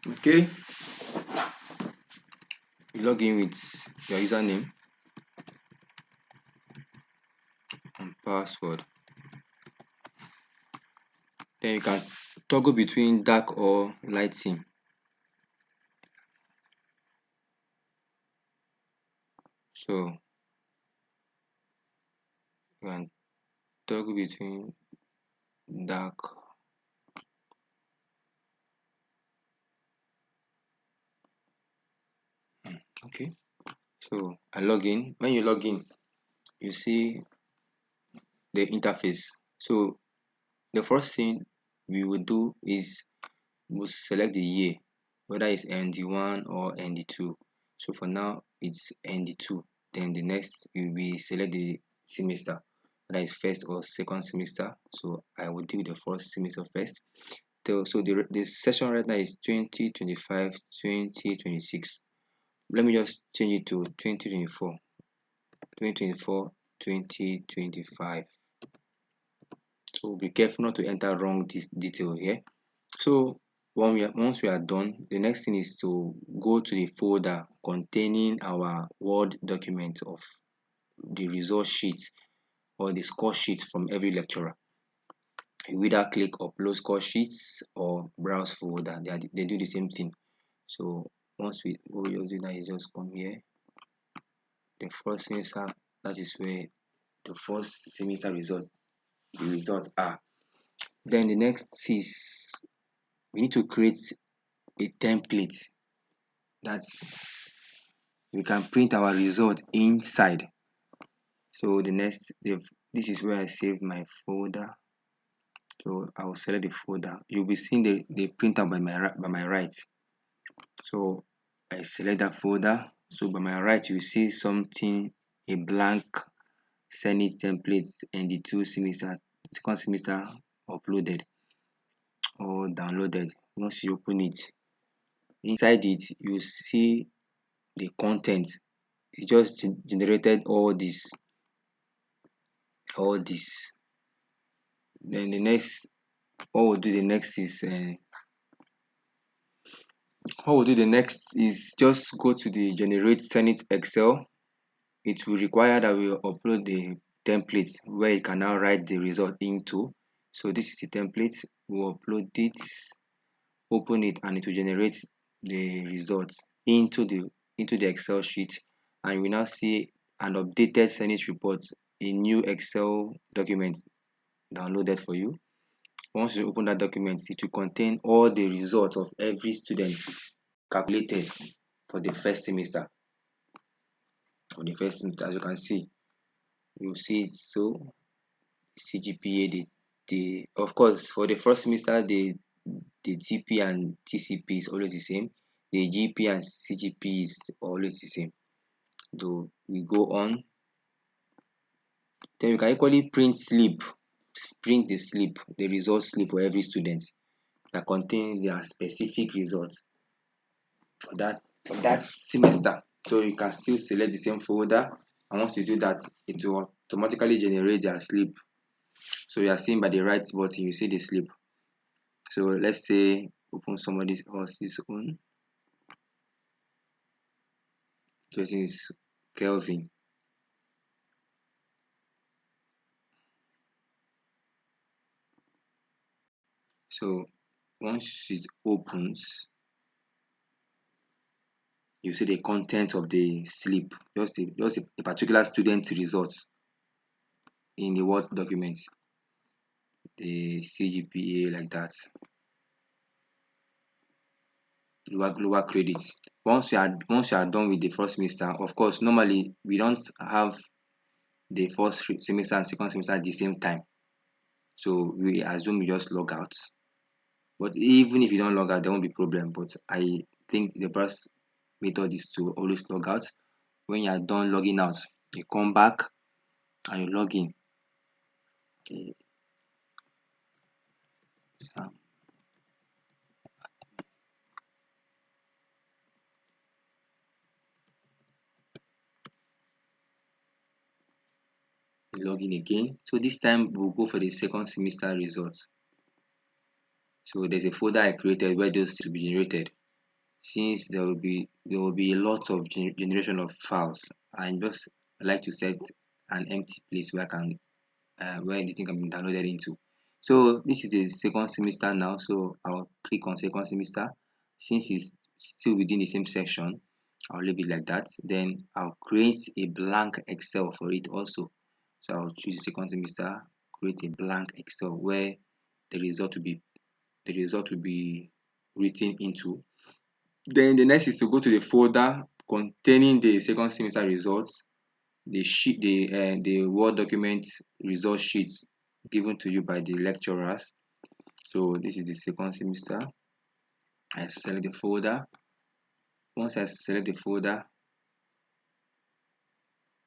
Okay, you log in with your username and password. Then you can toggle between dark or light theme. So you can toggle between dark. Okay. So I log in. When you log in, you see the interface. So the first thing we will do is we'll select the year, whether it's ND1 or ND2. So for now it's ND2. Then the next will be select the semester, whether it's first or second semester. So I will do the first semester first. So the session right now is 2025-2026. Let me just change it to 2024, 2024, 2025. So be careful not to enter wrong this detail here. So once we are done, the next thing is to go to the folder containing our Word document of the result sheet or the score sheet from every lecturer. You either click upload score sheets or browse folder. They do the same thing. So once what we do now is just come here. The first semester, that is where the first semester the results are. Then the next is we need to create a template that we can print our result inside. So this is where I save my folder. So I will select the folder. You'll be seeing the printer by my right. So I select that folder. So by my right, you see something, a blank Senate templates and the second semester uploaded or downloaded. Once you open it, inside it you see the content. It just generated all this. Then what we'll do the next is just go to the generate Senate Excel. It will require that we upload the template where you can now write the result into. So this is the template. We'll upload it, open it, and it will generate the results into the Excel sheet, and we now see an updated Senate report, a new Excel document downloaded for you. Once you open that document, it will contain all the results of every student calculated for the first semester. As you can see, you see it. So CGPA, the of course for the first semester, the TP and TCP is always the same. The GP and CGP is always the same. So we go on. Then you can equally print the result slip for every student that contains their specific results for that semester. So you can still select the same folder, and once you do that, it will automatically generate their slip. So you are seeing by the right button, you see the slip. So let's say open somebody else's own. This is Kelvin. So once it opens, you see the content of the slip, just a particular student results in the Word document, the CGPA like that, lower credits. Once you are done with the first semester, of course, normally we don't have the first semester and second semester at the same time. So we assume you just log out. But even if you don't log out, there won't be problem. But I think the best method is to always log out. When you are done logging out, you come back and you log in. Okay. So log in again. So this time we'll go for the second semester results. So there's a folder I created where those will be generated. since there will be a lot of generation of files. I just like to set an empty place where I can where the thing can be downloaded into. So this is the second semester now, so I'll click on second semester. Since it's still within the same section, I'll leave it like that. Then I'll create a blank Excel for it also. So I'll choose the second semester, create a blank Excel where the result will be written into. Then the next is to go to the folder containing the second semester results, the sheet, the Word document result sheets given to you by the lecturers. So this is the second semester. I select the folder. Once I select the folder,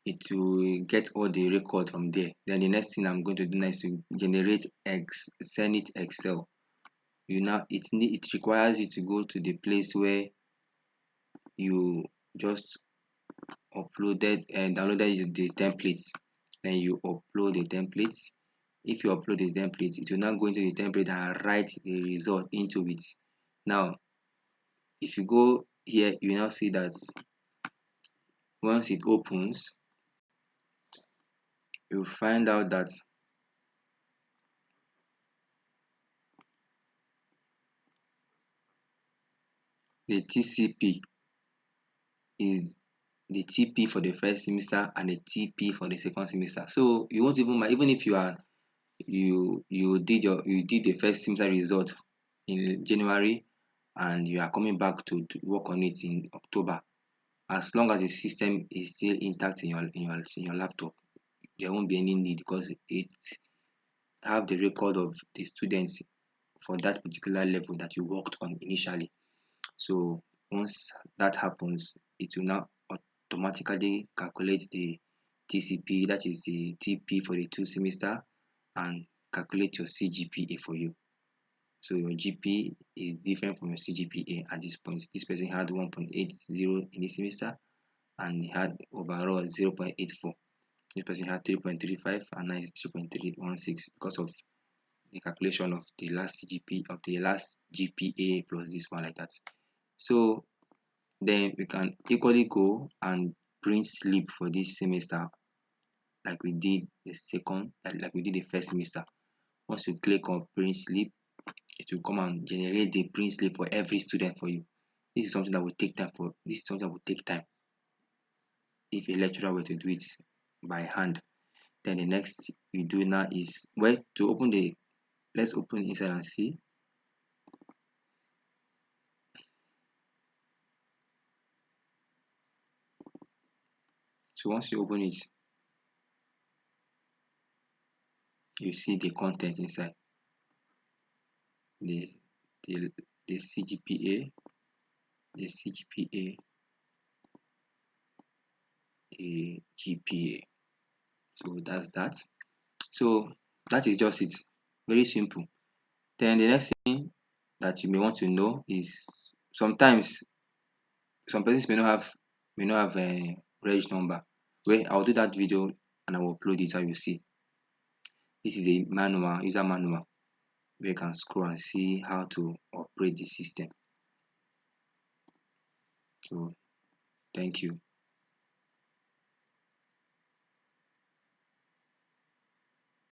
it will get all the record from there. Then the next thing I'm going to do now is to generate Zenith Excel. It requires you to go to the place where you just uploaded and downloaded the templates. Then you upload the templates. If you upload the template, it will now go into the template and write the result into it. Now if you go here, you now see that once it opens, you find out that the TCP is the TP for the first semester and the TP for the second semester. So you won't even mind, even if you did the first semester result in January and you are coming back to work on it in October, as long as the system is still intact in your laptop, there won't be any need because it have the record of the students for that particular level that you worked on initially. So once that happens, it will now automatically calculate the TCP, that is the TP for the two semester, and calculate your CGPA for you. So your GP is different from your CGPA at this point. This person had 1.80 in this semester and he had overall 0.84. This person had 3.35 and now it's 3.316 because of the calculation of the last CGP of the last GPA plus this one like that. So then we can equally go and print slip for this semester like we did the second, like we did the first semester. Once you click on print slip, it will come and generate the print slip for every student for you. This is something that will take time for this is something that will take time if a lecturer were to do it by hand. Then the next you do now is where to open the let's open inside and see. So once you open it, you see the content inside the the, the CGPA, the CGPA, the GPA. So that's that. So that is just it. Very simple. Then the next thing that you may want to know is sometimes some persons may not have a reg number. Where I'll do that video and I will upload it so you see. This is a manual, user manual, where you can scroll and see how to operate the system. So thank you.